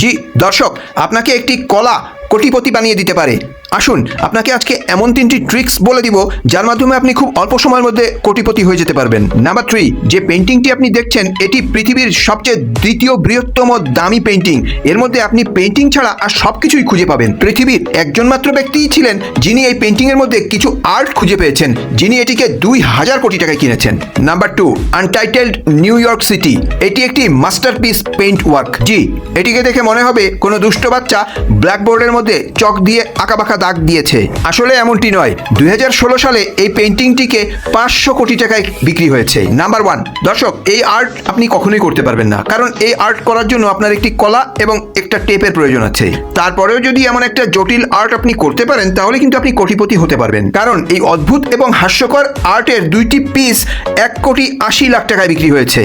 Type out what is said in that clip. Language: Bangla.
জি দর্শক, আপনাকে একটি কলা কোটিপতি বানিয়ে দিতে পারে। আসুন আপনাকে আজকে এমন 3টি ট্রিক্স বলে দিব যার মাধ্যমে আপনি খুব অল্প সময়ের মধ্যে কোটিপতি হয়ে যেতে পারবেন। নাম্বার 3, যে পেন্টিংটি আপনি দেখছেন এটি পৃথিবীর সবচেয়ে দ্বিতীয় বৃহত্তম দামি পেন্টিং। এর মধ্যে আপনি পেন্টিং ছাড়া আর সবকিছুই খুঁজে পাবেন। পৃথিবীর একজন মাত্র ব্যক্তিই ছিলেন যিনি এই পেন্টিং এর মধ্যে কিছু আর্ট খুঁজে পেয়েছেন, যিনি এটিকে 2000 কোটি টাকায় কিনেছেন। Number 2, untitled New York City. এটি একটি মাস্টারপিস পেইন্ট ওয়ার্ক। জি, এটিকে দেখে মনে হবে কোনো দুষ্ট বাচ্চা ব্ল্যাকবোর্ডের মধ্যে চক দিয়ে আঁকাবাঁকা দাগ দিয়েছে। আসলে এমনটি নয়। 2016 সালে এই পেন্টিংটিকে 500 কোটি টাকায় বিক্রি হয়েছে। নাম্বার 1, দর্শক, এই আর্ট আপনি কখনোই করতে পারবেন না, কারণ এই আর্ট করার জন্য আপনার একটি কলা এবং একটা টেপের প্রয়োজন আছে। তারপরেও যদি এমন একটা জটিল আর্ট আপনি করতে পারেন তাহলে কিন্তু আপনি কোটিপতি হতে পারবেন, কারণ এই অদ্ভুত এবং হাস্যকর আর্টের 2টি পিস 1,80,00,000 টাকায় বিক্রি হয়েছে।